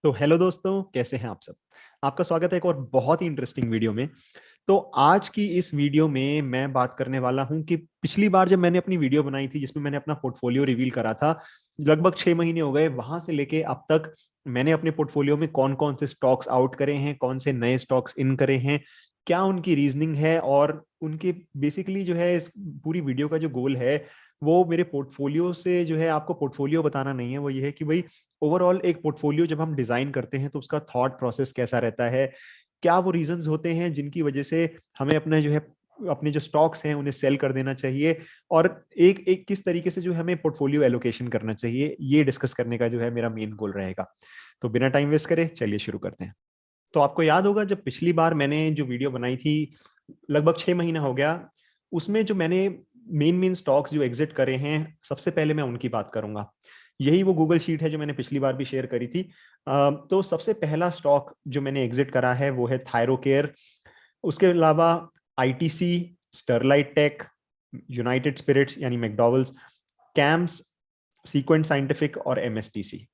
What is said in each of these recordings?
तो हेलो दोस्तों, कैसे हैं आप सब? आपका स्वागत है एक और बहुत ही इंटरेस्टिंग वीडियो में। तो आज की इस वीडियो में मैं बात करने वाला हूं कि पिछली बार जब मैंने अपनी वीडियो बनाई थी जिसमें मैंने अपना पोर्टफोलियो रिवील करा था, लगभग 6 महीने हो गए। वहां से लेके अब तक मैंने अपने पोर्टफोलियो में कौन कौन से स्टॉक्स आउट करे हैं, कौन से नए स्टॉक्स इन करे हैं, क्या उनकी रीजनिंग है और उनके बेसिकली जो है इस पूरी वीडियो का जो गोल है वो मेरे पोर्टफोलियो से जो है आपको पोर्टफोलियो बताना नहीं है। वो ये है कि भाई ओवरऑल एक पोर्टफोलियो जब हम डिजाइन करते हैं तो उसका थॉट प्रोसेस कैसा रहता है, क्या वो रीजंस होते हैं जिनकी वजह से हमें अपने जो है अपने जो स्टॉक्स हैं उन्हें सेल कर देना चाहिए, और एक एक किस तरीके से जो है हमें पोर्टफोलियो एलोकेशन करना चाहिए, ये डिस्कस करने का जो है मेरा मेन गोल रहेगा। तो बिना टाइम वेस्ट करे चलिए शुरू करते हैं। तो आपको याद होगा जब पिछली बार मैंने जो वीडियो बनाई थी, लगभग 6 महीना हो गया, उसमें जो मैंने मेन मेन स्टॉक्स जो एग्जिट करे हैं, सबसे पहले मैं उनकी बात करूंगा। यही वो गूगल शीट है जो मैंने पिछली बार भी शेयर करी थी। तो सबसे पहला स्टॉक जो मैंने एग्जिट करा है वो है थायरोकेयर। उसके अलावा आईटीसी, स्टरलाइट टेक, यूनाइटेड स्पिरिट्स यानी मैकडॉवल्स, कैम्स, सीक्वेंट साइंटिफिक और एमएसटीसी।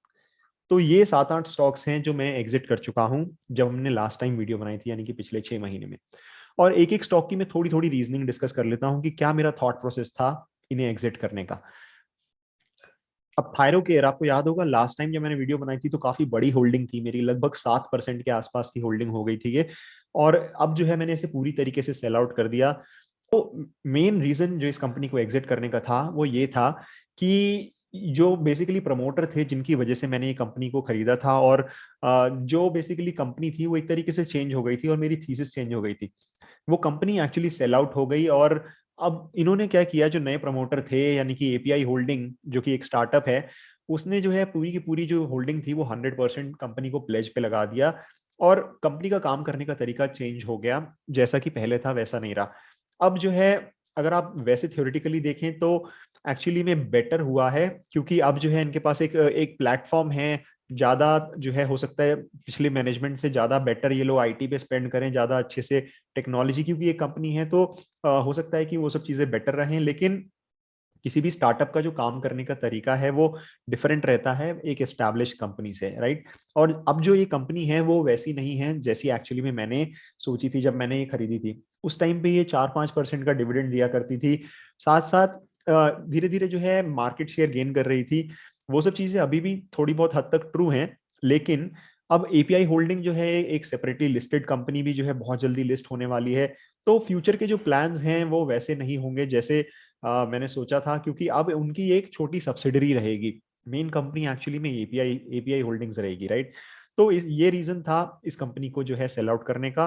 तो ये 7-8 स्टॉक्स हैं जो मैं एग्जिट कर चुका हूं जब हमने लास्ट टाइम वीडियो बनाई थी, यानी कि पिछले 6 महीने में। और एक एक स्टॉक की मैं थोड़ी थोड़ी रीजनिंग डिस्कस कर लेता हूं कि क्या मेरा थॉट प्रोसेस था इन्हें एग्जिट करने का। अब थायरोकेयर, आपको याद होगा लास्ट टाइम जब मैंने वीडियो बनाई थी तो काफी बड़ी होल्डिंग थी मेरी, लगभग 7% के आसपास की होल्डिंग हो गई थी ये। और अब जो है मैंने इसे पूरी तरीके से सेल आउट कर दिया। तो मेन रीजन जो इस कंपनी को एग्जिट करने का था वो ये था कि जो बेसिकली प्रमोटर थे जिनकी वजह से मैंने ये कंपनी को खरीदा था, और जो बेसिकली कंपनी थी वो एक तरीके से चेंज हो गई थी और मेरी थीसिस चेंज हो गई थी। वो कंपनी एक्चुअली सेल आउट हो गई, और अब इन्होंने क्या किया, जो नए प्रमोटर थे यानी कि एपीआई होल्डिंग जो कि एक स्टार्टअप है, उसने जो है पूरी की पूरी जो होल्डिंग थी वो 100% कंपनी को प्लेज पे लगा दिया। और कंपनी का काम करने का तरीका चेंज हो गया, जैसा कि पहले था वैसा नहीं रहा। अब जो है अगर आप वैसे थ्योरेटिकली देखें तो एक्चुअली में बेटर हुआ है, क्योंकि अब जो है इनके पास एक एक प्लेटफॉर्म है। ज्यादा जो है हो सकता है पिछले मैनेजमेंट से ज्यादा बेटर ये लोग आईटी पे स्पेंड करें, ज्यादा अच्छे से टेक्नोलॉजी, क्योंकि ये कंपनी है तो हो सकता है कि वो सब चीजें बेटर रहें। लेकिन किसी भी स्टार्टअप का जो काम करने का तरीका है वो डिफरेंट रहता है एक एस्टैब्लिश कंपनी से, राइट। और अब जो ये कंपनी है वो वैसी नहीं है जैसी एक्चुअली में मैंने सोची थी जब मैंने ये खरीदी थी। उस टाइम पे ये 4-5% का डिविडेंड दिया करती थी, साथ साथ धीरे धीरे जो है मार्केट शेयर गेन कर रही थी। वो सब चीजें अभी भी थोड़ी बहुत हद तक ट्रू हैं, लेकिन अब एपीआई होल्डिंग जो है एक सेपरेटली लिस्टेड कंपनी भी जो है बहुत जल्दी लिस्ट होने वाली है। तो फ्यूचर के जो प्लान्स हैं वो वैसे नहीं होंगे जैसे मैंने सोचा था, क्योंकि अब उनकी एक छोटी सब्सिडरी रहेगी। मेन कंपनी एक्चुअली में एपीआई एपीआई होल्डिंग्स रहेगी, राइट। तो ये रीजन था इस कंपनी को जो है सेल आउट करने का।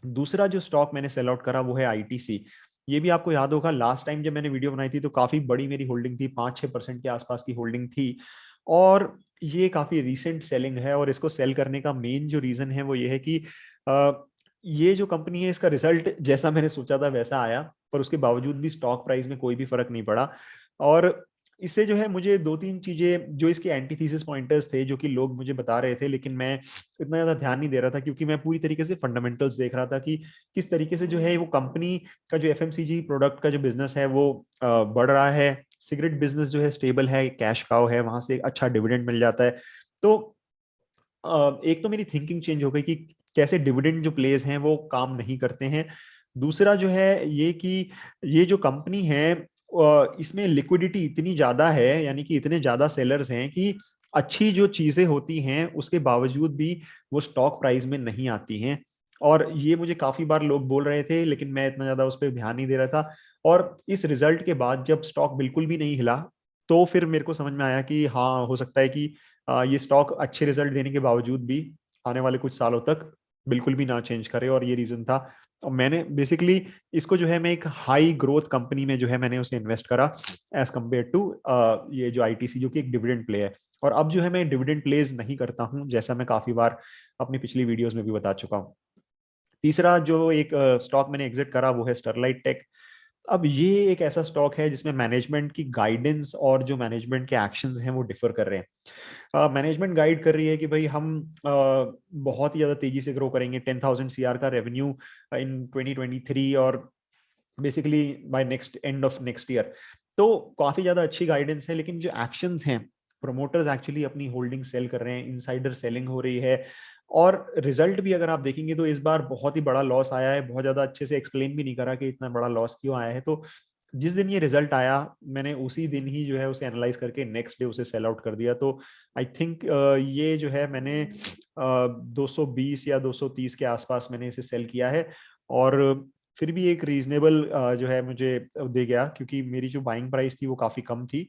दूसरा जो स्टॉक मैंने सेल आउट करा वो है आईटीसी। ये भी आपको याद होगा लास्ट टाइम जब मैंने वीडियो बनाई थी तो काफी बड़ी मेरी होल्डिंग थी, 5-6% के आसपास की होल्डिंग थी। और ये काफी रिसेंट सेलिंग है, और इसको सेल करने का मेन जो रीजन है वो ये है कि अ, ये जो कंपनी है इसका रिजल्ट जैसा मैंने सोचा था वैसा आया, पर उसके बावजूद भी स्टॉक प्राइस में कोई भी फर्क नहीं पड़ा। और इससे जो है मुझे 2-3 चीजें जो इसके एंटीथीसिस पॉइंटर्स थे जो कि लोग मुझे बता रहे थे, लेकिन मैं इतना ज्यादा ध्यान नहीं दे रहा था क्योंकि मैं पूरी तरीके से फंडामेंटल्स देख रहा था कि किस तरीके से जो है वो कंपनी का जो एफएमसीजी प्रोडक्ट का जो बिजनेस है वो बढ़ रहा है। सिगरेट बिजनेस जो है स्टेबल है, कैश काउ है, वहां से एक अच्छा डिविडेंड मिल जाता है। तो एक तो मेरी थिंकिंग चेंज हो गई कि कैसे डिविडेंड जो प्लेस हैं वो काम नहीं करते हैं। दूसरा जो है ये कि ये जो कंपनी है इसमें लिक्विडिटी इतनी ज्यादा है, यानी कि इतने ज्यादा सेलर्स हैं कि अच्छी जो चीजें होती हैं उसके बावजूद भी वो स्टॉक प्राइस में नहीं आती हैं। और ये मुझे काफी बार लोग बोल रहे थे, लेकिन मैं इतना ज्यादा उस पर ध्यान नहीं दे रहा था। और इस रिजल्ट के बाद जब स्टॉक बिल्कुल भी नहीं हिला, तो फिर मेरे को समझ में आया कि हाँ हो सकता है कि ये स्टॉक अच्छे रिजल्ट देने के बावजूद भी आने वाले कुछ सालों तक बिल्कुल भी ना चेंज करे, और ये रीजन था। और मैंने बेसिकली इसको जो है मैं एक हाई ग्रोथ कंपनी में जो है मैंने उसे इन्वेस्ट करा एज कम्पेयर टू ये जो आईटीसी जो कि एक डिविडेंड प्ले है। और अब जो है मैं डिविडेंड प्लेज नहीं करता हूं, जैसा मैं काफी बार अपनी पिछली वीडियोस में भी बता चुका हूं। तीसरा जो एक स्टॉक मैंने एग्जिट करा वो है स्टरलाइट टेक। अब ये एक ऐसा स्टॉक है जिसमें मैनेजमेंट की गाइडेंस और जो मैनेजमेंट के एक्शंस हैं वो डिफर कर रहे हैं। मैनेजमेंट गाइड कर रही है कि भाई हम बहुत ही ज्यादा तेजी से ग्रो करेंगे, 10,000 CR का रेवेन्यू इन 2023, और basically bye next end of next year. तो काफी ज्यादा अच्छी गाइडेंस है, लेकिन जो एक्शंस हैं प्रमोटर्स एक्चुअली अपनी होल्डिंग सेल कर रहे हैं, इनसाइडर सेलिंग हो रही है, और रिजल्ट भी अगर आप देखेंगे तो इस बार बहुत ही बड़ा लॉस आया है। बहुत ज्यादा अच्छे से एक्सप्लेन भी नहीं करा कि इतना बड़ा लॉस क्यों आया है। तो जिस दिन ये रिजल्ट आया, मैंने उसी दिन ही जो है उसे एनालाइज करके नेक्स्ट डे उसे सेल आउट कर दिया। तो आई थिंक ये जो है मैंने 220 या 230 के आसपास मैंने इसे सेल किया है, और फिर भी एक रीजनेबल जो है मुझे दे गया, क्योंकि मेरी जो बाइंग प्राइस थी वो काफी कम थी।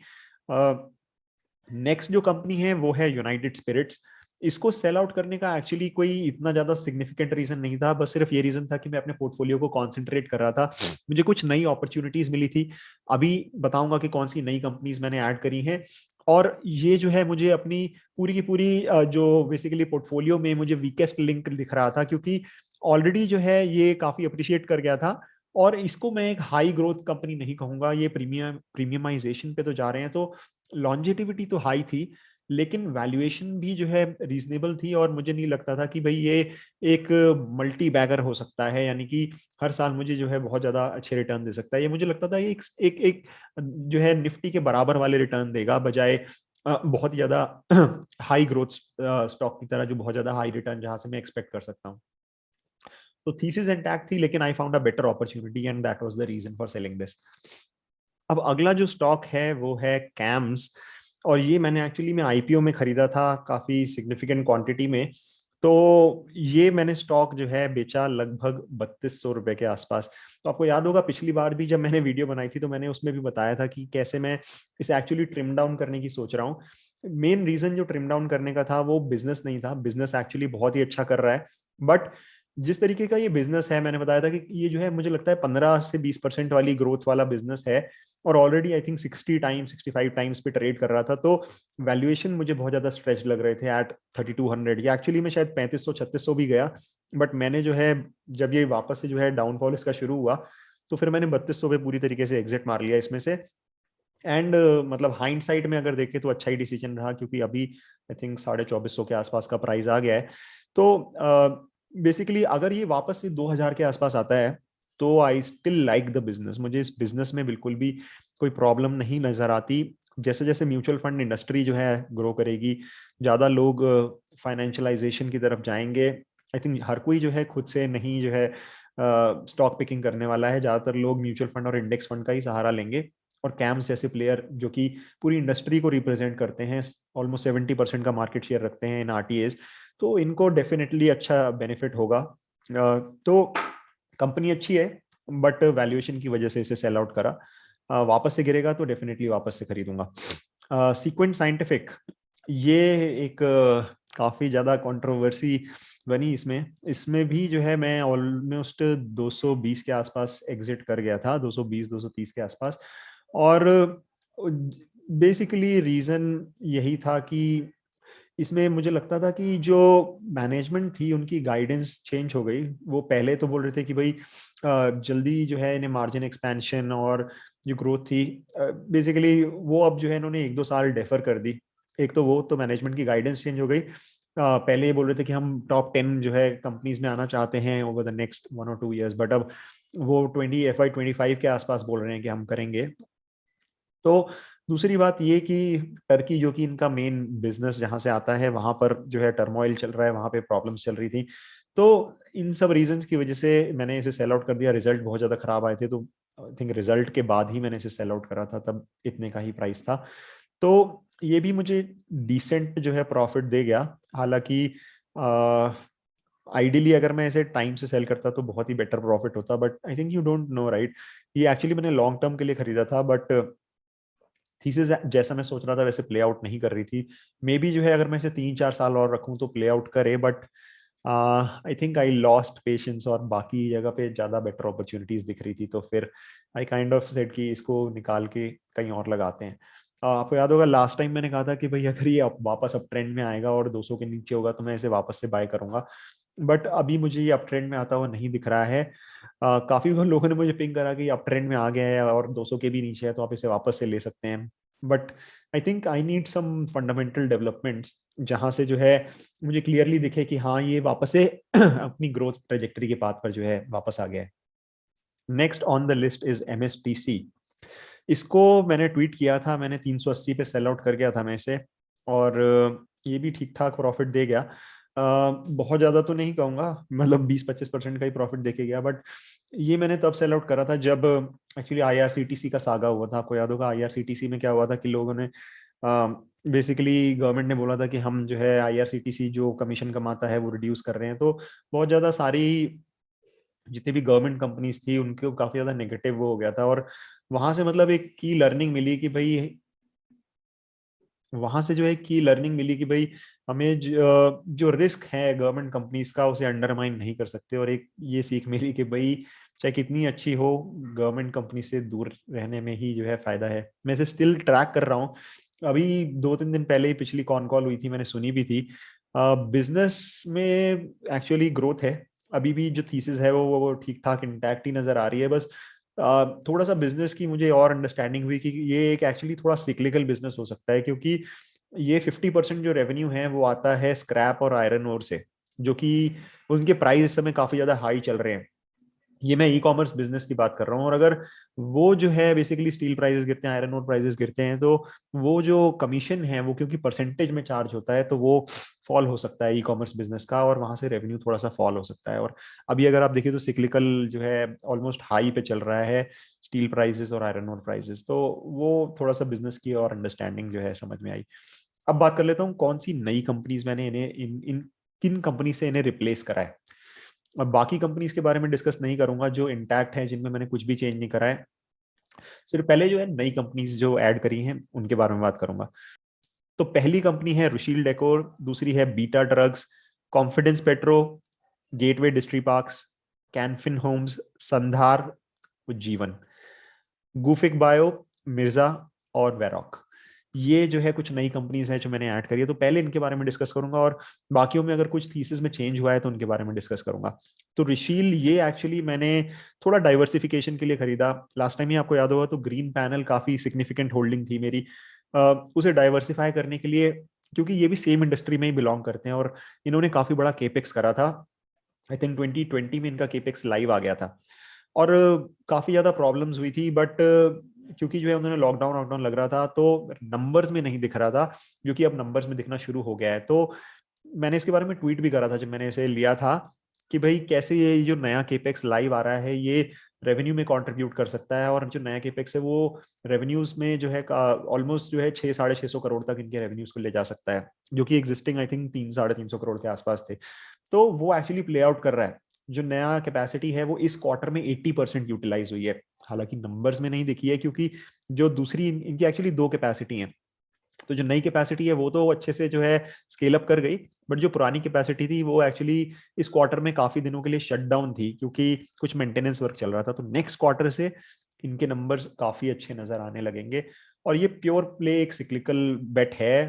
नेक्स्ट जो कंपनी है वो है यूनाइटेड स्पिरिट्स। इसको सेल आउट करने का एक्चुअली कोई इतना ज्यादा सिग्निफिकेंट रीजन नहीं था, बस सिर्फ ये रीजन था कि मैं अपने पोर्टफोलियो को कॉन्सेंट्रेट कर रहा था। मुझे कुछ नई अपॉर्चुनिटीज मिली थी। अभी बताऊंगा कि कौन सी नई कंपनीज मैंने ऐड करी हैं, और ये जो है मुझे अपनी पूरी की पूरी जो बेसिकली पोर्टफोलियो में मुझे वीकेस्ट लिंक दिख रहा था, क्योंकि ऑलरेडी जो है ये काफी अप्रिशिएट कर गया था। और इसको मैं एक हाई ग्रोथ कंपनी नहीं कहूंगा, ये प्रीमियमाइजेशन पे तो जा रहे हैं, तो लॉन्जेटिविटी तो हाई थी, लेकिन वैल्यूएशन भी जो है रीजनेबल थी। और मुझे नहीं लगता था कि भाई ये एक मल्टी बैगर हो सकता है, यानी कि हर साल मुझे जो है बहुत ज्यादा अच्छे रिटर्न दे सकता है। ये मुझे लगता था एक एक, एक जो है निफ्टी के बराबर वाले रिटर्न देगा, बजाय बहुत ज्यादा हाई ग्रोथ स्टॉक की तरह, जो बहुत ज्यादा हाई रिटर्न जहां से मैं एक्सपेक्ट कर सकता हूँ। तो थीसिस इंटैक्ट थी, लेकिन I found a better opportunity and that was the reason for selling this. अब अगला जो स्टॉक है वो है कैम्स, और ये मैंने एक्चुअली में आईपीओ में खरीदा था काफी सिग्निफिकेंट क्वांटिटी में। तो ये मैंने स्टॉक जो है बेचा लगभग 3200 रुपए के आसपास। तो आपको याद होगा पिछली बार भी जब मैंने वीडियो बनाई थी तो मैंने उसमें भी बताया था कि कैसे मैं इसे एक्चुअली ट्रिम डाउन करने की सोच रहा हूँ। मेन रीजन जो ट्रिम डाउन करने का था वो बिजनेस नहीं था, बिजनेस एक्चुअली बहुत ही अच्छा कर रहा है, बट जिस तरीके का ये बिजनेस है, मैंने बताया था कि ये जो है मुझे लगता है 15 से 20% वाली ग्रोथ वाला बिजनेस है, और already I think 60 times 65 times पे ट्रेड कर रहा था। तो वैल्यूएशन मुझे बहुत ज्यादा स्ट्रेच लग रहे थे एट 3200, या एक्चुअली में शायद 3500 3600 भी गया। बट मैंने जो है जब ये वापस से जो है डाउनफॉल इसका शुरू हुआ, तो फिर मैंने 3200 पे पूरी तरीके से एग्जिट मार लिया इसमें से। एंड मतलब हाइंडसाइट में अगर देखें तो अच्छा ही डिसीजन रहा, क्योंकि अभी आई थिंक 2450 के आसपास का प्राइस आ गया है। तो बेसिकली अगर ये वापस से 2000 के आसपास आता है तो I still like the business. मुझे इस बिजनेस में बिल्कुल भी कोई प्रॉब्लम नहीं नजर आती। जैसे जैसे म्यूचुअल फंड इंडस्ट्री जो है ग्रो करेगी, ज्यादा लोग फाइनेंशियलाइजेशन की तरफ जाएंगे। आई थिंक हर कोई जो है खुद से नहीं जो है स्टॉक पिकिंग करने वाला है, ज्यादातर लोग म्यूचुअल फंड और इंडेक्स फंड का ही सहारा लेंगे। और कैम्स जैसे प्लेयर जो कि पूरी इंडस्ट्री को रिप्रेजेंट करते हैं, ऑलमोस्ट 70% का मार्केट शेयर रखते हैं इन आरटीएस, तो इनको डेफिनेटली अच्छा बेनिफिट होगा। तो कंपनी अच्छी है, बट वैल्यूएशन की वजह से इसे सेल आउट करा। वापस से गिरेगा तो डेफिनेटली वापस से खरीदूंगा। सीक्वेंट साइंटिफिक, ये एक काफी ज्यादा कंट्रोवर्सी बनी इसमें। इसमें भी जो है मैं ऑलमोस्ट 220 के आसपास एग्जिट कर गया था, 220 230 के आसपास। और बेसिकली रीजन यही था कि इसमें मुझे लगता था कि जो मैनेजमेंट थी उनकी गाइडेंस चेंज हो गई। वो पहले तो बोल रहे थे कि भाई जल्दी जो है इन्हें मार्जिन एक्सपेंशन और जो ग्रोथ थी, बेसिकली वो अब जो है इन्होंने 1-2 साल डेफर कर दी। एक तो वो तो मैनेजमेंट की गाइडेंस चेंज हो गई। पहले ये बोल रहे थे कि हम टॉप 10 जो है कंपनीज में आना चाहते हैं ओवर द नेक्स्ट 1 और 2 ईयर्स, बट अब वो FY 25 के आसपास बोल रहे हैं कि हम करेंगे। तो दूसरी बात ये कि टर्की जो कि इनका मेन बिजनेस जहां से आता है, वहां पर जो है टर्मोइल चल रहा है, वहां पे प्रॉब्लम्स चल रही थी। तो इन सब रीजंस की वजह से मैंने इसे सेल आउट कर दिया। रिजल्ट बहुत ज्यादा खराब आए थे, तो आई थिंक रिजल्ट के बाद ही मैंने इसे सेल आउट करा था, तब इतने का ही प्राइस था। तो ये भी मुझे डिसेंट जो है प्रॉफिट दे गया। हालांकि आइडियली अगर मैं इसे टाइम से सेल करता तो बहुत ही बेटर प्रॉफिट होता, but I think you don't know right. ये एक्चुअली मैंने लॉन्ग टर्म के लिए खरीदा था, बट थीसिस जैसा मैं सोच रहा था वैसे प्ले आउट नहीं कर रही थी। मे बी जो है अगर मैं इसे 3-4 साल और रखूं तो प्ले आउट करे, but I think I lost patience, और बाकी जगह पे ज्यादा बेटर अपॉर्चुनिटीज दिख रही थी, तो फिर आई काइंड ऑफ सेड कि इसको निकाल के कहीं और लगाते हैं। आपको याद होगा लास्ट टाइम मैंने कहा था कि भाई अगर ये वापस अप ट्रेंड में आएगा और 200 के नीचे होगा तो मैं इसे वापस से बाय करूंगा, बट अभी मुझे ये अप ट्रेंड में आता हुआ नहीं दिख रहा है। काफी लोगों ने मुझे पिंग करा कि अप ट्रेंड में आ गया है और 200 के भी नीचे है तो आप इसे वापस से ले सकते हैं, but I think I need some fundamental developments जहां से जो है मुझे क्लियरली दिखे कि हाँ ये वापस से अपनी ग्रोथ ट्रेजेक्टरी के पाथ पर जो है वापस आ गया है। Next on the list is MSTC। इसको मैंने ट्वीट किया था, मैंने 380 पे सेल आउट कर गया था मैं इसे। और ये भी ठीक ठाक प्रॉफिट दे गया। बहुत ज्यादा तो नहीं कहूंगा, मतलब 20-25% का ही प्रॉफिट देके गया, बट ये मैंने तब सेल आउट करा था जब एक्चुअली आईआरसीटीसी का सागा हुआ था। आपको याद होगा आईआरसीटीसी में क्या हुआ था कि लोगों ने बेसिकली गवर्नमेंट ने बोला था कि हम जो है आईआरसीटीसी जो कमीशन कमाता है वो रिड्यूस कर रहे हैं। तो बहुत ज्यादा सारी जितनी भी गवर्नमेंट कंपनीज थी उनको काफी ज्यादा नेगेटिव वो हो गया था। और वहां से मतलब एक की लर्निंग मिली कि भाई, वहां से जो है की लर्निंग मिली कि भाई हमें जो रिस्क है गवर्नमेंट कंपनीज का उसे अंडरमाइन नहीं कर सकते। और एक ये सीख मिली कि भाई चाहे कितनी अच्छी हो, गवर्नमेंट कंपनी से दूर रहने में ही जो है फायदा है। मैं इसे स्टिल ट्रैक कर रहा हूँ। अभी 2-3 दिन पहले ही पिछली कॉन कॉल हुई थी, मैंने सुनी भी थी। बिजनेस में एक्चुअली ग्रोथ है, अभी भी जो थीसिस है वो ठीक ठाक इंटैक्ट ही नजर आ रही है। बस थोड़ा सा बिजनेस की मुझे और अंडरस्टैंडिंग हुई कि ये एक एक्चुअली थोड़ा सिक्लिकल बिजनेस हो सकता है, क्योंकि ये 50% जो रेवेन्यू है वो आता है स्क्रैप और आयरन ओर से, जो कि उनके प्राइस इस समय काफी ज्यादा हाई चल रहे हैं। ये मैं ई कॉमर्स बिजनेस की बात कर रहा हूँ। और अगर वो जो है बेसिकली स्टील प्राइसेस गिरते हैं, आयरन ओर प्राइसेस गिरते हैं, तो वो जो कमीशन है वो क्योंकि परसेंटेज में चार्ज होता है, तो वो फॉल हो सकता है ई कॉमर्स बिजनेस का, और वहां से रेवेन्यू थोड़ा सा फॉल हो सकता है। और अभी अगर आप देखिए तो सिक्लिकल जो है ऑलमोस्ट हाई पे चल रहा है स्टील प्राइसेस और आयरन ओर प्राइसेस, तो वो थोड़ा सा बिजनेस की और अंडरस्टैंडिंग जो है समझ में आई। अब बात कर लेता हूँ कौन सी नई कंपनीज मैंने इन्हें इन इन किन कंपनी से इन्हें रिप्लेस करा है। और बाकी कंपनीज के बारे में डिस्कस नहीं करूंगा जो इंटैक्ट है, जिनमें मैंने कुछ भी चेंज नहीं करा है। सिर्फ पहले जो है नई कंपनीज जो ऐड करी हैं उनके बारे में बात करूंगा। तो पहली कंपनी है रुशील डेकोर, दूसरी है बीटा ड्रग्स, कॉन्फिडेंस पेट्रो, गेटवे डिस्ट्री पार्क्स, कैनफिन होम्स, संधार, उज्जीवन, गुफिक बायो, मिर्जा और वेरॉक। ये जो है कुछ नई कंपनीज हैं जो मैंने ऐड करी है। तो पहले इनके बारे में डिस्कस करूंगा, और बाकियों में अगर कुछ थीसिस में चेंज हुआ है तो उनके बारे में डिस्कस करूंगा। तो रिशील ये एक्चुअली मैंने थोड़ा डाइवर्सिफिकेशन के लिए खरीदा। लास्ट टाइम ही आपको याद होगा तो ग्रीन पैनल काफी सिग्निफिकेंट होल्डिंग थी मेरी। उसे डाइवर्सिफाई करने के लिए, क्योंकि ये भी सेम इंडस्ट्री में ही बिलोंग करते हैं, और इन्होंने काफी बड़ा केपेक्स करा था। आई थिंक 2020 में इनका केपेक्स लाइव आ गया था। और काफी ज्यादा प्रॉब्लम्स हुई थी, बट क्योंकि जो है उन्होंने लॉकडाउन लॉकडाउन लग रहा था तो नंबर्स में नहीं दिख रहा था, जो कि अब नंबर्स में दिखना शुरू हो गया है। तो मैंने इसके बारे में ट्वीट भी करा था जब मैंने इसे लिया था, कि भाई कैसे ये जो नया केपेक्स लाइव आ रहा है ये रेवेन्यू में कंट्रीब्यूट कर सकता है। और जो नया केपेक्स है वो रेवेन्यूज में जो है ऑलमोस्ट जो है 600-650 करोड़ तक इनके रेवेन्यूज को ले जा सकता है, जो कि एग्जिस्टिंग आई थिंक 300-350 करोड़ के आसपास थे। तो वो एक्चुअली प्ले आउट कर रहा है। जो नया कैपेसिटी है वो इस क्वार्टर में 80% यूटिलाइज हुई है। हालांकि नंबर्स में नहीं दिखी है, क्योंकि जो दूसरी इनकी एक्चुअली दो कैपेसिटी है। तो जो नई कैपेसिटी है वो तो अच्छे से जो है स्केल अप कर गई, बट जो पुरानी कैपेसिटी थी वो एक्चुअली इस क्वार्टर में काफी दिनों के लिए शट डाउन थी, क्योंकि कुछ मेंटेनेंस वर्क चल रहा था। तो नेक्स्ट क्वार्टर से इनके नंबर्स काफी अच्छे नजर आने लगेंगे। और ये प्योर प्ले एक सिक्लिकल बेट है।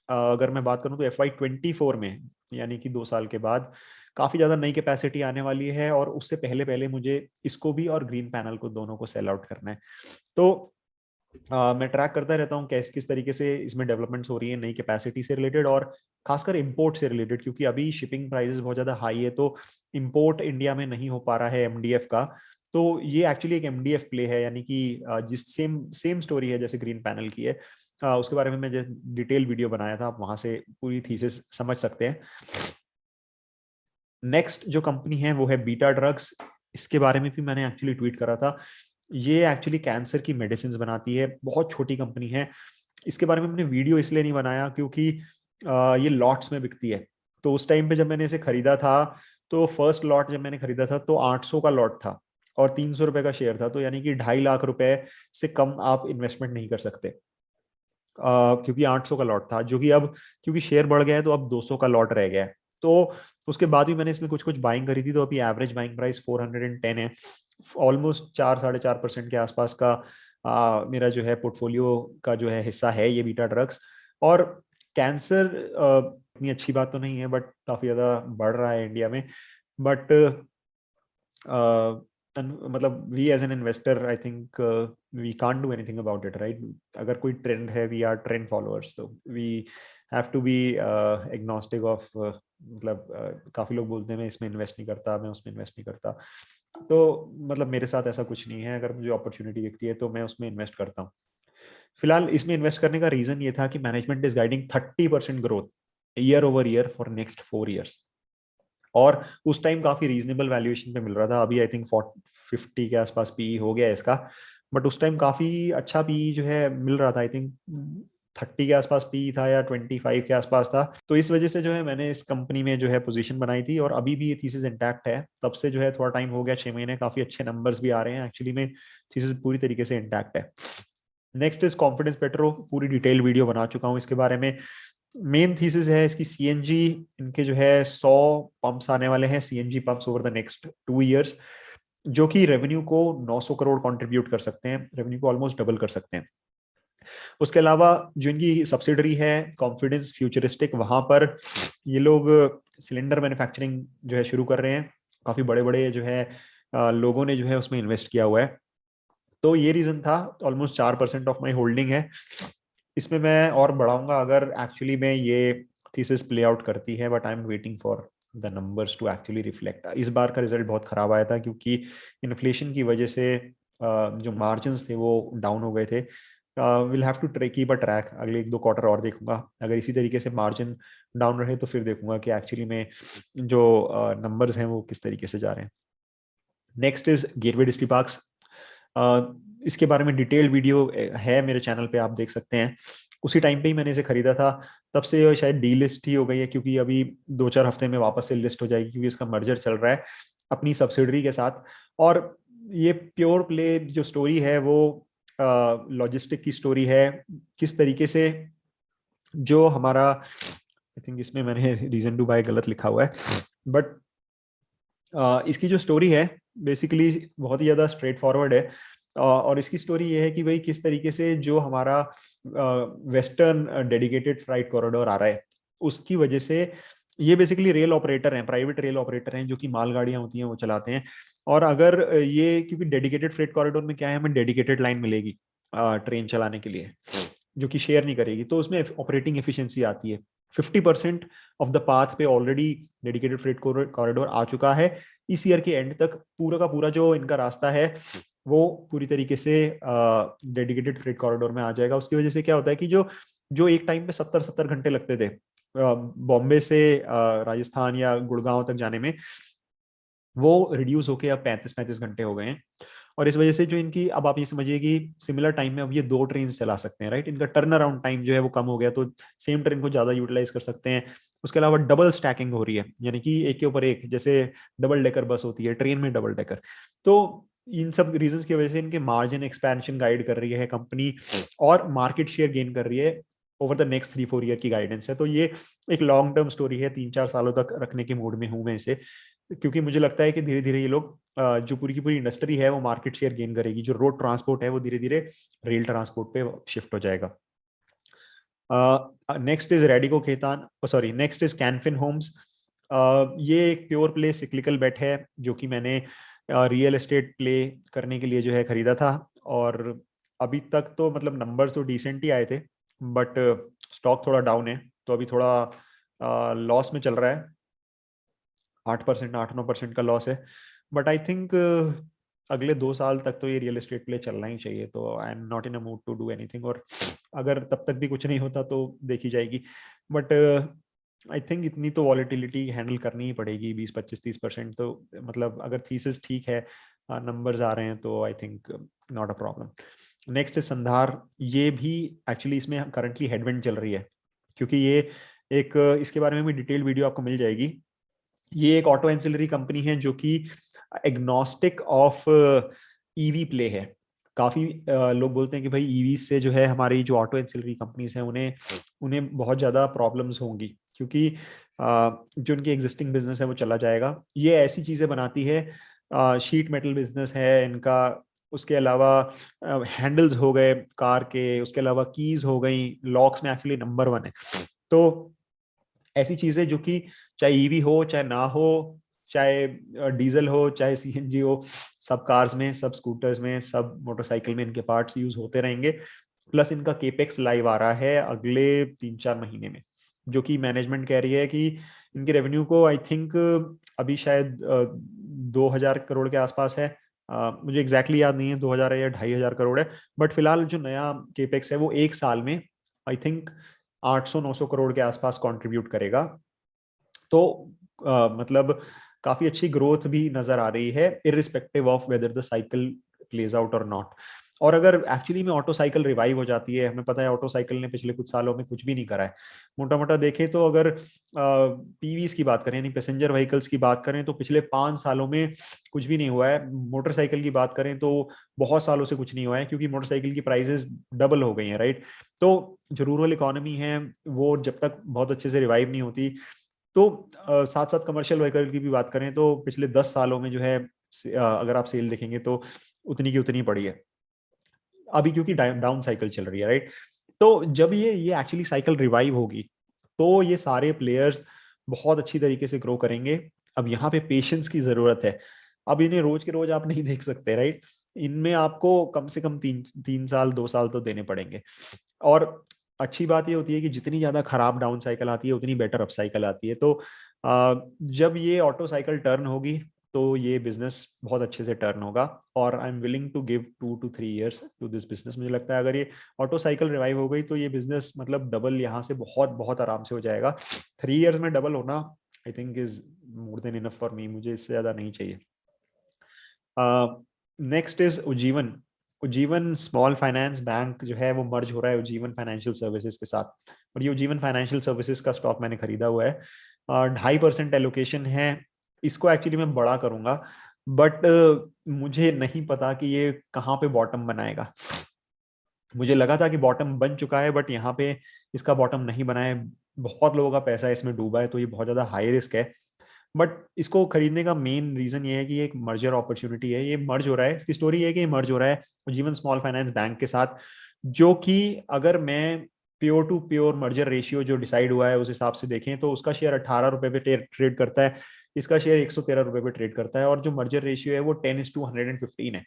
अगर मैं बात करूं तो FY24 में, यानी कि 2 साल के बाद, काफी ज्यादा नई कैपेसिटी आने वाली है, और उससे पहले पहले मुझे इसको भी और ग्रीन पैनल को दोनों को सेल आउट करना है। तो मैं ट्रैक करता रहता हूँ कैस किस तरीके से इसमें डेवलपमेंट्स हो रही है नई कैपेसिटी से रिलेटेड, और खासकर इंपोर्ट से रिलेटेड, क्योंकि अभी शिपिंग प्राइसेस बहुत ज्यादा हाई है। तो इंपोर्ट इंडिया में नहीं हो पा रहा है MDF का। तो ये एक्चुअली एक MDF प्ले है, यानी कि जिस सेम सेम स्टोरी है जैसे ग्रीन पैनल की है। उसके बारे में मैं डिटेल वीडियो बनाया था, आप वहां से पूरी थीसिस समझ सकते हैं। नेक्स्ट जो कंपनी है वो है बीटा ड्रग्स। इसके बारे में भी मैंने एक्चुअली ट्वीट करा था। ये एक्चुअली कैंसर की मेडिसिन बनाती है, बहुत छोटी कंपनी है। इसके बारे में मैंने वीडियो इसलिए नहीं बनाया क्योंकि ये लॉट्स में बिकती है। तो उस टाइम पे जब मैंने इसे खरीदा था, तो फर्स्ट लॉट जब मैंने खरीदा था तो 800 का लॉट था, और 300 रुपए का शेयर था। तो यानी कि 2.5 लाख रुपए से कम आप इन्वेस्टमेंट नहीं कर सकते, क्योंकि 800 का लॉट था, जो कि अब क्योंकि शेयर बढ़ गया है तो अब 200 का लॉट रह गया है। तो उसके बाद भी मैंने इसमें कुछ कुछ बाइंग करी थी, तो अभी एवरेज बाइंग प्राइस 410 है। ऑलमोस्ट 4-4.5% के आसपास का मेरा जो है पोर्टफोलियो का जो है हिस्सा है ये बीटा ड्रग्स। और कैंसर इतनी अच्छी बात तो नहीं है, बट काफी ज्यादा बढ़ रहा है इंडिया में। बट मतलब we as an investor I think we can't do anything about it, right. अगर कोई ट्रेंड है, वी आर ट्रेंड फॉलोअर्स, तो we have to be agnostic of, मतलब काफी लोग बोलते हैं मैं इसमें इन्वेस्ट नहीं करता, मैं उसमें इन्वेस्ट नहीं करता। तो मतलब मेरे साथ ऐसा कुछ नहीं है, अगर मुझे अपॉर्चुनिटी दिखती है तो मैं उसमें इन्वेस्ट करता हूँ। फिलहाल इसमें इन्वेस्ट करने का रीजन ये था कि management is guiding 30% growth year over year for next 4 years। और उस टाइम काफी रीजनेबल वैल्यूएशन पे मिल रहा था। अभी आई थिंक 50 के आसपास पी हो गया है इसका, बट उस टाइम काफी अच्छा पी जो है मिल रहा था। आई थिंक 30 के आसपास पी था या 25 के आसपास था। तो इस वजह से जो है मैंने इस कंपनी में जो है पोजीशन बनाई थी, और अभी भी ये थीसिस इंटैक्ट है। तब से जो है थोड़ा टाइम हो गया, 6 महीने, काफी अच्छे नंबर्स भी आ रहे हैं। एक्चुअली में थीसिस पूरी तरीके से इंटैक्ट है। नेक्स्ट इज कॉन्फिडेंस पेट्रो, पूरी डिटेल वीडियो बना चुका हूँ इसके बारे में। मेन थीसिस है इसकी सीएनजी, इनके जो है 100 पंप्स आने वाले हैं, CNG pumps, over the next 2 years, जो कि रेवेन्यू को 900 करोड़ कंट्रीब्यूट कर सकते हैं, रेवेन्यू को ऑलमोस्ट डबल कर सकते हैं। उसके अलावा जो इनकी सब्सिडरी है कॉन्फिडेंस फ्यूचरिस्टिक, वहां पर ये लोग सिलेंडर मैन्युफैक्चरिंग जो है शुरू कर रहे हैं। काफी बड़े बड़े जो है लोगों ने जो है उसमें इन्वेस्ट किया हुआ है। तो ये रीजन था। ऑलमोस्ट 4% ऑफ माई होल्डिंग है इसमें। मैं और बढ़ाऊंगा अगर एक्चुअली में ये थीसिस प्ले आउट करती है, but I am waiting for the numbers to actually reflect. इस बार का रिजल्ट बहुत खराब आया था क्योंकि इन्फ्लेशन की वजह से जो मार्जिन थे वो डाउन हो गए थे। Will have to keep a track, अगले 1-2 क्वार्टर और देखूंगा। अगर इसी तरीके से मार्जिन डाउन रहे तो फिर देखूंगा कि एक्चुअली में जो नंबर्स हैं वो किस तरीके से जा रहे हैं। Next is Gateway Distriparks. इसके बारे में डिटेल्ड वीडियो है मेरे चैनल पे, आप देख सकते हैं। उसी टाइम पे ही मैंने इसे खरीदा था, तब से ये शायद डी लिस्ट ही हो गई है, क्योंकि अभी 2-4 हफ्ते में वापस से लिस्ट हो जाएगी, क्योंकि इसका मर्जर चल रहा है अपनी सब्सिडरी के साथ। और ये प्योर प्ले जो स्टोरी है वो लॉजिस्टिक की स्टोरी है। किस तरीके से जो हमारा, आई थिंक इसमें मैंने रीजन टू बाय गलत लिखा हुआ है, बट इसकी जो स्टोरी है बेसिकली बहुत ही ज़्यादा स्ट्रेट फॉरवर्ड है। और इसकी स्टोरी ये है कि भाई किस तरीके से जो हमारा वेस्टर्न डेडिकेटेड फ्राइट कॉरिडोर आ रहा है, उसकी वजह से ये बेसिकली रेल ऑपरेटर हैं, प्राइवेट रेल ऑपरेटर हैं, जो कि मालगाड़ियां होती हैं वो चलाते हैं। और अगर ये, क्योंकि डेडिकेटेड फ्रेट कॉरिडोर में क्या है, हमें डेडिकेटेड लाइन मिलेगी ट्रेन चलाने के लिए, जो कि शेयर नहीं करेगी, तो उसमें ऑपरेटिंग एफिशिएंसी आती है। 50% ऑफ द पाथ पे ऑलरेडी डेडिकेटेड फ्रेट कॉरिडोर आ चुका है। इस ईयर के एंड तक पूरा का पूरा जो इनका रास्ता है वो पूरी तरीके से डेडिकेटेड फ्रेट कॉरिडोर में आ जाएगा। उसकी वजह से क्या होता है कि जो जो एक टाइम पे 70-70 घंटे लगते थे बॉम्बे से राजस्थान या गुड़गांव तक जाने में, वो रिड्यूस होके अब 35-35 घंटे हो गए हैं। और इस वजह से जो इनकी, अब आप ये समझिए कि सिमिलर टाइम में अब ये 2 ट्रेन चला सकते हैं, राइट। इनका टर्न अराउंड टाइम जो है वो कम हो गया, तो सेम ट्रेन को ज्यादा यूटिलाइज कर सकते हैं। उसके अलावा डबल स्टैकिंग हो रही है, यानी कि एक के ऊपर एक, जैसे डबल डेकर बस होती है, ट्रेन में डबल डेकर। तो इन सब रीजंस की वजह से इनके मार्जिन एक्सपेंशन गाइड कर रही है कंपनी, और मार्केट शेयर गेन कर रही है ओवर द नेक्स्ट 3-4 ईयर की गाइडेंस है। तो ये एक लॉन्ग टर्म स्टोरी है, 3-4 सालों तक रखने के मूड में हूं मैं इसे, क्योंकि मुझे लगता है कि धीरे धीरे ये लोग जो पूरी की पूरी इंडस्ट्री है वो मार्केट शेयर गेन करेगी। जो रोड ट्रांसपोर्ट है वो धीरे धीरे रेल ट्रांसपोर्ट पे शिफ्ट हो जाएगा। Next is Radico Khaitan, sorry next is Canfin Homes. ये एक प्योर प्ले सिक्लिकल बेट है, जो कि मैंने रियल एस्टेट प्ले करने के लिए जो है खरीदा था। और अभी तक तो मतलब नंबर्स तो डिसेंट ही आए थे, बट स्टॉक थोड़ा डाउन है, तो अभी थोड़ा लॉस में चल रहा है। 8%, 8-9% का लॉस है। बट आई थिंक अगले 2 साल तक तो ये रियल एस्टेट प्ले चलना ही चाहिए। तो I am not in a mood to do anything, और अगर तब तक भी कुछ नहीं होता तो देखी जाएगी। बट आई थिंक इतनी तो वॉलेटिलिटी हैंडल करनी ही पड़ेगी, 20-25-30%। तो मतलब अगर थीसिस ठीक है, नंबर्स आ रहे हैं, तो I think not a problem. Next Sandhar, ये भी एक्चुअली इसमें करंटली हेडविंड चल रही है, क्योंकि ये एक, इसके बारे में भी डिटेल वीडियो आपको मिल जाएगी। ये एक ऑटो एंसिलरी कंपनी है जो कि एग्नोस्टिक ऑफ ईवी प्ले है। काफी लोग बोलते हैं कि भाई ईवी से जो है हमारी जो ऑटो एंसिलरी कंपनीज हैं उन्हें उन्हें बहुत ज्यादा प्रॉब्लम्स होंगी, क्योंकि जो उनकी एग्जिस्टिंग बिजनेस है वो चला जाएगा। ये ऐसी चीजें बनाती है, शीट मेटल बिजनेस है इनका, उसके अलावा हैंडल्स हो गए कार के, उसके अलावा कीज हो गई, लॉक्स में एक्चुअली नंबर 1 है। तो ऐसी चीजें जो कि चाहे ईवी हो चाहे ना हो, चाहे डीजल हो चाहे सीएनजी हो, सब कार्स में, सब स्कूटर्स में, सब मोटरसाइकिल में इनके पार्ट्स यूज होते रहेंगे। प्लस इनका केपेक्स लाइव आ रहा है अगले 3-4 महीने में, जो कि मैनेजमेंट कह रही है कि इनके रेवेन्यू को आई थिंक अभी शायद 2000 करोड़ के आसपास है, मुझे एग्जैक्टली याद नहीं है 2000 है या 2500 करोड़ है, बट फिलहाल जो नया केपेक्स है वो एक साल में आई थिंक 800-900 करोड़ के आसपास कंट्रीब्यूट करेगा। तो मतलब काफी अच्छी ग्रोथ भी नजर आ रही है, irrespective of whether the cycle plays out और नॉट। और अगर एक्चुअली में ऑटो साइकिल रिवाइव हो जाती है, हमें पता है ऑटो साइकिल ने पिछले कुछ सालों में कुछ भी नहीं करा है, मोटा मोटा देखें तो अगर पीवीज की बात करें, यानी पैसेंजर व्हीकल्स की बात करें, तो पिछले 5 सालों में कुछ भी नहीं हुआ है। मोटरसाइकिल की बात करें तो बहुत सालों से कुछ नहीं हुआ है, क्योंकि मोटरसाइकिल की प्राइसेस डबल हो गई हैं, राइट। तो जो रूरल इकोनॉमी है वो जब तक बहुत अच्छे से रिवाइव नहीं होती, तो साथ साथ कमर्शियल व्हीकल की भी बात करें तो पिछले 10 सालों में जो है अगर आप सेल देखेंगे तो उतनी की उतनी पड़ी है अभी, क्योंकि डाउन साइकिल चल रही है, राइट। तो जब ये एक्चुअली साइकिल रिवाइव होगी तो ये सारे प्लेयर्स बहुत अच्छी तरीके से ग्रो करेंगे। अब यहाँ पे पेशेंस की जरूरत है। अब इन्हें रोज के रोज आप नहीं देख सकते, राइट। इनमें आपको कम से कम 3 साल 2 साल तो देने पड़ेंगे। और अच्छी बात ये होती है कि जितनी ज्यादा खराब डाउन साइकिल आती है उतनी बेटर अप साइकिल आती है। तो जब ये ऑटो साइकिल टर्न होगी तो ये बिजनेस बहुत अच्छे से टर्न होगा। और I am willing to give 2 to 3 years to this business. मुझे लगता है अगर ये ऑटो साइकिल रिवाइव हो गई तो ये बिजनेस मतलब डबल यहाँ से बहुत बहुत आराम से हो जाएगा। 3 years में डबल होना I think is more than enough for me, मुझे इससे ज्यादा नहीं चाहिए। Next is Ujjivan. Ujjivan small finance bank जो है वो मर्ज हो रहा है उज्जीवन फाइनेंशियल सर्विसेज के साथ। और ये उज्जीवन फाइनेंशियल सर्विसेज का स्टॉक मैंने खरीदा हुआ है, 2.5% एलोकेशन है। इसको एक्चुअली मैं बड़ा करूंगा, बट मुझे नहीं पता कि ये कहाँ पे बॉटम बनाएगा। मुझे लगा था कि बॉटम बन चुका है, बट यहाँ पे इसका बॉटम नहीं बना है। बहुत लोगों का पैसा इसमें डूबा है, तो ये बहुत ज्यादा हाई रिस्क है। बट इसको खरीदने का मेन रीजन ये है कि ये एक मर्जर अपॉर्चुनिटी है। ये मर्ज हो रहा है, इसकी स्टोरी ये है कि ये मर्ज हो रहा है जीवन स्मॉल फाइनेंस बैंक के साथ, जो कि अगर मैं pure to pure merger ratio जो डिसाइड हुआ है उस हिसाब से देखें तो उसका शेयर 18 रुपए पे ट्रेड करता है, इसका शेयर 113 रुपए पे ट्रेड करता है, और जो मर्जर रेशियो है वो 10:115 है।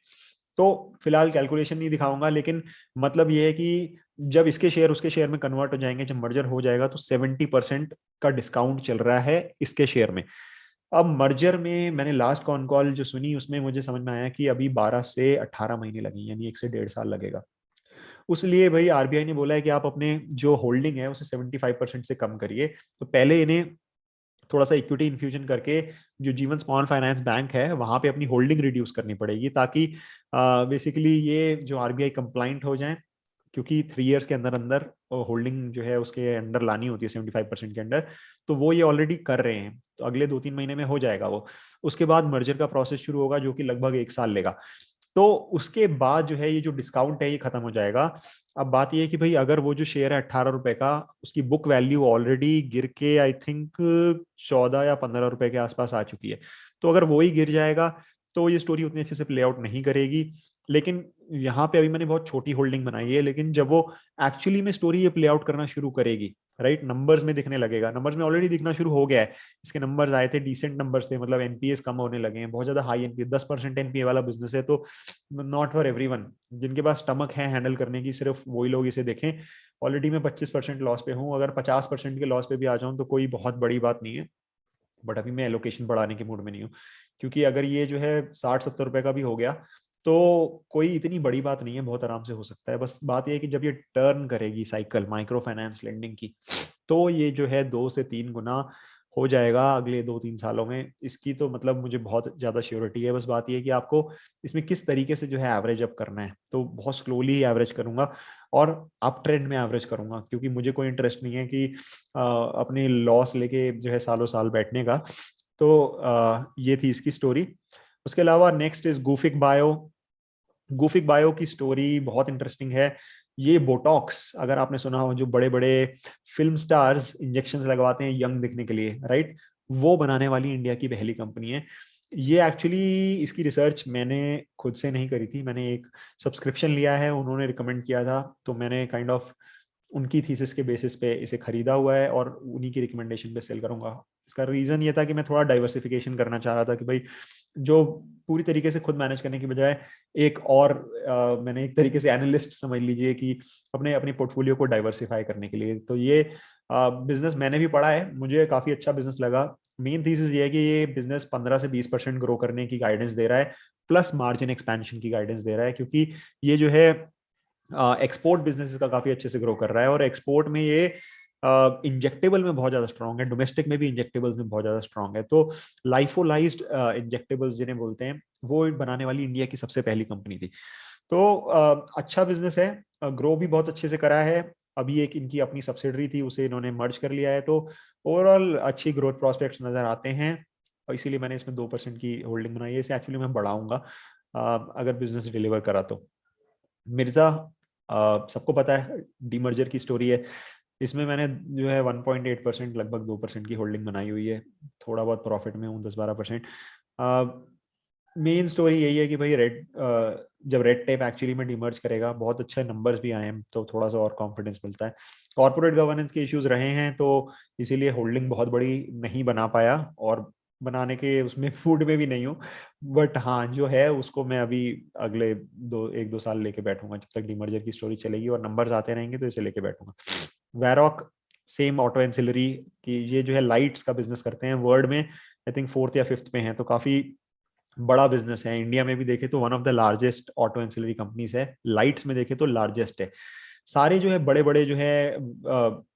तो फिलहाल कैलकुलेशन नहीं दिखाऊंगा, लेकिन मतलब ये है कि जब इसके शेयर उसके शेयर में कन्वर्ट हो जाएंगे, जब मर्जर हो जाएगा, तो 70% का डिस्काउंट चल रहा है इसके शेयर में। अब मर्जर में मैंने लास्ट कॉन कॉल जो सुनी उसमें मुझे समझ में आया कि अभी 12 से 18 महीने लगेंगे, यानी 1 से 1.5 साल लगेगा। उसलिए भाई आरबीआई ने बोला है कि आप अपने जो होल्डिंग है उसे 75% से कम करिए। तो पहले इन्हें थोड़ा सा इक्विटी इन्फ्यूजन करके जो जीवन स्मॉल फाइनेंस बैंक है वहां पे अपनी होल्डिंग रिड्यूस करनी पड़ेगी, ताकि बेसिकली ये जो आरबीआई कंप्लाइंट हो जाए, क्योंकि 3 years के अंदर अंदर होल्डिंग जो है उसके अंडर लानी होती है 75% के अंडर। तो वो ये ऑलरेडी कर रहे हैं, तो अगले 2-3 महीने में हो जाएगा वो। उसके बाद मर्जर का प्रोसेस शुरू होगा जो कि लगभग 1 साल लेगा। तो उसके बाद जो है ये जो डिस्काउंट है ये खत्म हो जाएगा। अब बात ये है कि भाई अगर वो जो शेयर है 18 रुपए का, उसकी बुक वैल्यू ऑलरेडी गिर के आई थिंक 14 या 15 रुपए के आसपास आ चुकी है। तो अगर वो ही गिर जाएगा तो ये स्टोरी उतनी अच्छे से प्ले आउट नहीं करेगी। लेकिन यहाँ पे अभी मैंने बहुत छोटी होल्डिंग बनाई है, लेकिन जब वो एक्चुअली में स्टोरी ये प्ले आउट करना शुरू करेगी, राइट, नंबर्स में दिखने लगेगा। नंबर्स में ऑलरेडी दिखना शुरू हो गया है। इसके नंबर्स आए थे, डिसेंट नंबर्स थे, मतलब एनपीएस कम होने लगे हैं, बहुत ज्यादा हाई एनपीए, 10% एनपीए वाला बिजनेस है। तो नॉट फॉर एवरीवन, जिनके पास स्टमक है हैंडल करने की, सिर्फ वही लोग इसे देखें। ऑलरेडी मैं 25% लॉस पे हूँ, अगर 50% के लॉस पे भी आ जाऊं तो कोई बहुत बड़ी बात नहीं है। बट अभी मैं एलोकेशन बढ़ाने के मूड में नहीं हूँ, क्योंकि अगर ये जो है 60-70 रुपए का भी हो गया तो कोई इतनी बड़ी बात नहीं है, बहुत आराम से हो सकता है। बस बात ये है कि जब ये टर्न करेगी साइकिल माइक्रो फाइनेंस लेंडिंग की, तो ये जो है 2 से 3 गुना हो जाएगा अगले 2-3 सालों में। इसकी तो मतलब मुझे बहुत ज्यादा श्योरिटी है। बस बात ये है कि आपको इसमें किस तरीके से जो है एवरेज अप करना है। तो बहुत स्लोली एवरेज करूंगा और अप ट्रेंड में एवरेज करूंगा, क्योंकि मुझे कोई इंटरेस्ट नहीं है कि अपनी लॉस लेके जो है सालों साल बैठने का। तो ये थी इसकी स्टोरी। उसके अलावा next is Gufic bio. Gufic bio की स्टोरी बहुत इंटरेस्टिंग है। ये बोटॉक्स, अगर आपने सुना हो, जो बड़े बड़े फिल्म स्टार्स इंजेक्शंस लगवाते हैं यंग दिखने के लिए, राइट, वो बनाने वाली इंडिया की पहली कंपनी है ये। एक्चुअली इसकी रिसर्च मैंने खुद से नहीं करी थी, मैंने एक सब्सक्रिप्शन लिया है, उन्होंने रिकमेंड किया था, तो मैंने काइंड ऑफ उनकी थीसिस के बेसिस पे इसे खरीदा हुआ है और उन्हीं की रिकमेंडेशन पे सेल करूंगा। इसका रीजन ये था कि मैं थोड़ा डाइवर्सिफिकेशन करना चाह रहा था, कि भाई जो पूरी तरीके से खुद मैनेज करने की बजाय एक और मैंने एक तरीके से एनालिस्ट समझ लीजिए कि अपने अपने पोर्टफोलियो को डाइवर्सिफाई करने के लिए। तो ये बिजनेस मैंने भी पढ़ा है, मुझे काफी अच्छा बिजनेस लगा। मेन थीसिस ये है कि ये बिजनेस 15 से 20% ग्रो करने की गाइडेंस दे रहा है प्लस मार्जिन एक्सपेंशन की गाइडेंस दे रहा है, क्योंकि ये जो है एक्सपोर्ट बिजनेस का काफी अच्छे से ग्रो कर रहा है, और एक्सपोर्ट में ये इंजेक्टेबल में बहुत ज्यादा स्ट्रांग है, डोमेस्टिक में भी इंजेक्टेबल्स में बहुत ज्यादा स्ट्रांग है। तो लाइफोलाइज्ड इंजेक्टेबल्स जिन्हें बोलते हैं, वो बनाने वाली इंडिया की सबसे पहली कंपनी थी। तो अच्छा बिजनेस है, ग्रो भी बहुत अच्छे से करा है। अभी एक इनकी अपनी सब्सिडरी थी, उसे इन्होंने मर्ज कर लिया है, तो ओवरऑल अच्छी ग्रोथ प्रोस्पेक्ट्स नजर आते हैं, और इसीलिए मैंने इसमें 2% की होल्डिंग बनाई है। इसे एक्चुअली मैं बढ़ाऊंगा अगर बिजनेस डिलीवर करा तो। मिर्जा, सबको पता है डीमर्जर की स्टोरी है। इसमें मैंने जो है 1.8%, लगभग 2% की होल्डिंग बनाई हुई है। थोड़ा बहुत प्रॉफिट में हूँ, 10-12%। मेन स्टोरी यही है कि भाई जब रेड टेप एक्चुअली में डिमर्ज करेगा, बहुत अच्छे नंबर्स भी आए हैं, तो थोड़ा सा और कॉन्फिडेंस मिलता है। कॉर्पोरेट गवर्नेंस के इश्यूज रहे हैं, तो इसीलिए होल्डिंग बहुत बड़ी नहीं बना पाया, और बनाने के उसमें फूड में भी नहीं हूँ। बट हाँ, जो है उसको मैं अभी अगले 1-2 साल लेके बैठूंगा, जब तक डिमर्जर की स्टोरी चलेगी और नंबर्स आते रहेंगे, तो इसे लेके बैठूंगा। वैरॉक, सेम ऑटो एंसिलरी की, ये जो है लाइट्स का बिजनेस करते हैं, वर्ल्ड में आई थिंक 4th या 5th पे हैं, तो काफी बड़ा बिजनेस है। इंडिया में भी देखे तो one of the largest auto ancillary companies है, लाइट्स में देखे तो लार्जेस्ट है। सारे जो है बड़े बड़े जो है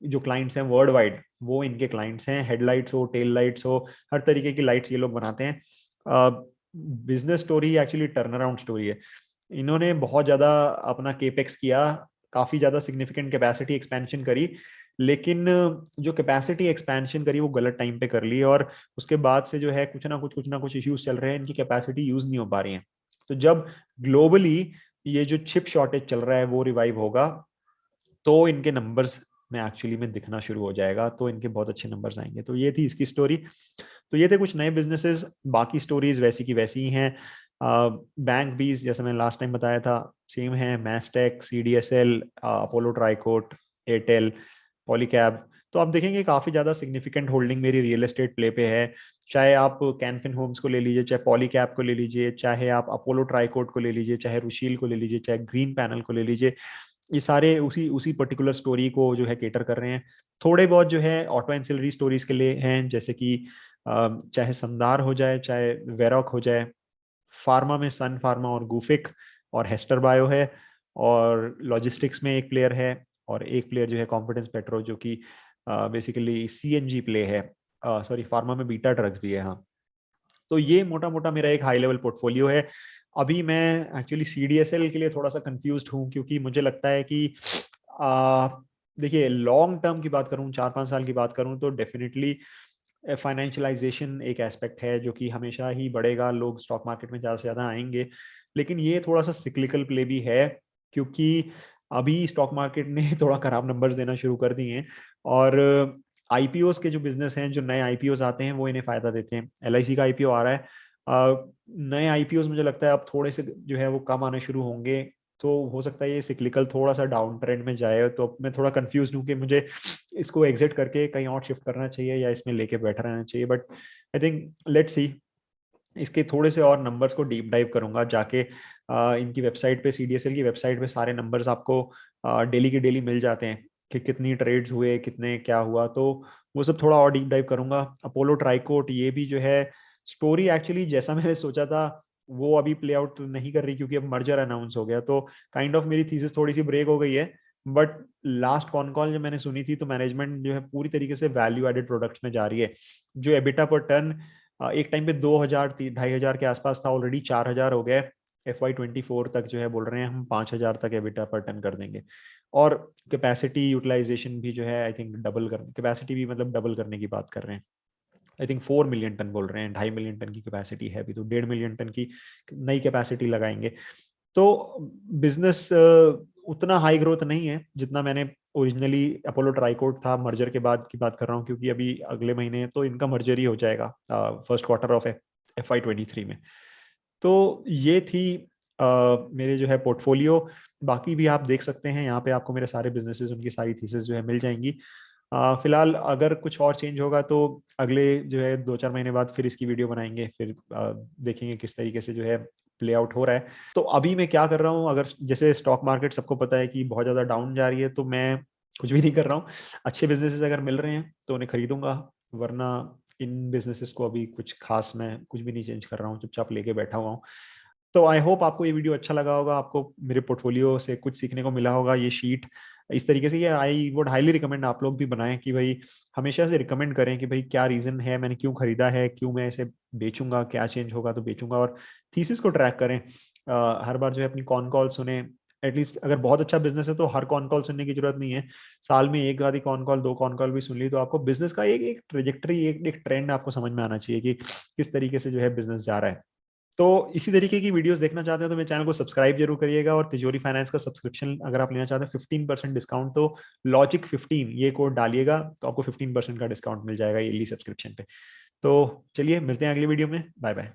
जो क्लाइंट्स हैं वर्ल्ड वाइड, वो इनके क्लाइंट्स हैं। हेडलाइट्स हो, टेल लाइट्स हो, हर तरीके की लाइट्स ये लोग बनाते हैं। Business story actually turn around story है। इन्होंने बहुत ज्यादा अपना केपेक्स किया, काफी ज्यादा सिग्निफिकेंट कैपेसिटी एक्सपेंशन करी, लेकिन जो कैपेसिटी एक्सपेंशन करी वो गलत टाइम पे कर ली, और उसके बाद से जो है कुछ ना कुछ इश्यूज चल रहे हैं, इनकी कैपेसिटी यूज नहीं हो पा रही है। तो जब ग्लोबली ये जो चिप शॉर्टेज चल रहा है वो रिवाइव होगा, तो इनके नंबर्स में एक्चुअली में दिखना शुरू हो जाएगा, तो इनके बहुत अच्छे नंबर्स आएंगे। तो ये थी इसकी स्टोरी। तो ये थे कुछ नए बिजनेसेस, बाकी स्टोरीज वैसी की वैसी ही हैं। बैंक भी जैसे मैंने लास्ट टाइम बताया था सेम है, Mastek, CDSL, Apollo tricot, Airtel, Polycab. तो आप देखेंगे काफी ज्यादा सिग्निफिकेंट होल्डिंग मेरी रियल एस्टेट प्ले पे है। चाहे आप कैनफिन होम्स को ले लीजिए, चाहे पॉलीकैब को ले लीजिए, चाहे आप अपोलो ट्राइकोट को ले लीजिए, चाहे रुशील को ले लीजिए, चाहे ग्रीन पैनल को ले लीजिए, ये सारे उसी उसी पर्टिकुलर स्टोरी को जो है केटर कर रहे हैं। थोड़े बहुत जो है ऑटो एंसिलरी स्टोरीज के लिए हैं, जैसे कि चाहे संदार हो जाए, चाहे वेरॉक हो जाए। फार्मा में सन फार्मा और गुफिक और हेस्टर बायो है, और लॉजिस्टिक्स में एक प्लेयर है, और एक प्लेयर जो है कॉन्फिडेंस पेट्रो, जो कि बेसिकली सीएनजी प्ले है। सॉरी, फार्मा में बीटा ड्रग्स भी है, हाँ। तो ये मोटा मोटा मेरा एक हाई लेवल पोर्टफोलियो है। अभी मैं एक्चुअली सीडीएसएल के लिए थोड़ा सा कंफ्यूज्ड हूँ, क्योंकि मुझे लगता है कि आ, देखिए, लॉन्ग टर्म की बात करूँ, 4-5 साल की बात करूँ, तो डेफिनेटली फाइनेंशियलाइजेशन एक एस्पेक्ट है जो कि हमेशा ही बढ़ेगा, लोग स्टॉक मार्केट में ज़्यादा से ज़्यादा आएंगे। लेकिन ये थोड़ा सा सिक्लिकल प्ले भी है, क्योंकि अभी स्टॉक मार्केट ने थोड़ा खराब नंबर्स देना शुरू कर दिए हैं, और आईपीओस के जो बिजनेस हैं, जो नए आईपीओस आते हैं, वो इन्हें फायदा देते हैं। एलआईसी का आईपीओ आ रहा है, नए आईपीओस मुझे लगता है अब थोड़े से जो है वो कम आने शुरू होंगे, तो हो सकता है ये सिक्लिकल थोड़ा सा डाउन ट्रेंड में जाए। तो मैं थोड़ा कंफ्यूज हूँ कि मुझे इसको एग्जिट करके कहीं और शिफ्ट करना चाहिए या इसमें लेके बैठा रहना चाहिए। But I think let's see, इसके थोड़े से और नंबर्स को डीप डाइव करूंगा जाके। इनकी वेबसाइट पे, सीडीएसएल की वेबसाइट पे सारे नंबर्स आपको डेली के डेली मिल जाते हैं कि कितनी ट्रेड्स हुए, कितने क्या हुआ, तो वो सब थोड़ा और डीप डाइव करूंगा। अपोलो ट्राइकोट, ये भी जो है स्टोरी एक्चुअली जैसा मैंने सोचा था वो अभी प्ले आउट नहीं कर रही, क्योंकि अब मर्जर अनाउंस हो गया, तो काइंड ऑफ मेरी थीसिस थोड़ी सी ब्रेक हो गई है। बट लास्ट कॉन कॉल जब मैंने सुनी थी, तो मैनेजमेंट जो है पूरी तरीके से वैल्यू एडेड प्रोडक्ट्स में जा रही है। जो एबिटा पर टन एक टाइम पे 2000 2,500 के आसपास था, ऑलरेडी 4,000 हो गए। FY24 तक जो है बोल रहे हैं हम 5,000 तक एबिटा पर टन कर देंगे। और कैपेसिटी यूटिलाइजेशन भी जो है आई थिंक डबल कर, कैपेसिटी भी मतलब डबल करने की बात कर रहे हैं। आई थिंक 4 मिलियन टन बोल रहे हैं, 2.5 मिलियन टन की कैपेसिटी है अभी, तो 1.5 मिलियन टन की नई कैपेसिटी लगाएंगे। तो बिजनेस उतना हाई ग्रोथ नहीं है जितना मैंने ओरिजिनली, अपोलो ट्राइकोट था मर्जर के बाद की बात कर रहा हूँ, क्योंकि अभी अगले महीने तो इनका मर्जर ही हो जाएगा, फर्स्ट क्वार्टर ऑफ FY23 में। तो ये थी मेरे जो है पोर्टफोलियो। बाकी भी आप देख सकते हैं, यहाँ पे आपको मेरे सारे बिजनेसेस, उनकी सारी थीसिस जो है मिल जाएंगी। फिलहाल अगर कुछ और चेंज होगा तो अगले जो है 2-4 महीने बाद फिर इसकी वीडियो बनाएंगे, फिर देखेंगे किस तरीके से जो है प्ले आउट हो रहा है। तो अभी मैं क्या कर रहा हूँ, अगर जैसे स्टॉक मार्केट सबको पता है कि बहुत ज्यादा डाउन जा रही है, तो मैं कुछ भी नहीं कर रहा हूँ। अच्छे बिजनेसेस अगर मिल रहे हैं तो उन्हें खरीदूंगा, वरना इन बिजनेसेस को अभी कुछ खास मैं कुछ भी नहीं चेंज कर रहा हूँ, चुपचाप लेके बैठा हुआ हूँ। तो आई होप आपको ये वीडियो अच्छा लगा होगा, आपको मेरे पोर्टफोलियो से कुछ सीखने को मिला होगा। ये शीट इस तरीके से, ये आई वुड हाईली रिकमेंड आप लोग भी बनाएं कि भाई हमेशा से रिकमेंड करें कि भाई क्या रीजन है, मैंने क्यों खरीदा है, क्यों मैं इसे बेचूंगा, क्या चेंज होगा तो बेचूंगा, और थीसिस को ट्रैक करें। हर बार जो है अपनी कॉन कॉल सुने। एटलीस्ट अगर बहुत अच्छा बिजनेस है तो हर कॉन कॉल सुनने की जरूरत नहीं है, साल में एक आधी कॉन कॉल, दो कॉन कॉल भी सुन ली तो आपको बिजनेस का एक एक ट्रेजेक्टरी, एक ट्रेंड आपको समझ में आना चाहिए कि किस तरीके से जो है बिजनेस जा रहा है। तो इसी तरीके की वीडियोस देखना चाहते हो तो मेरे चैनल को सब्सक्राइब जरूर करिएगा, और तिजोरी फाइनेंस का सब्सक्रिप्शन अगर आप लेना चाहते हैं 15% डिस्काउंट, तो लॉजिक 15 ये कोड डालिएगा तो आपको 15% का डिस्काउंट मिल जाएगा ईयरली सब्सक्रिप्शन पे। तो चलिए मिलते हैं अगली वीडियो में, बाय बाय।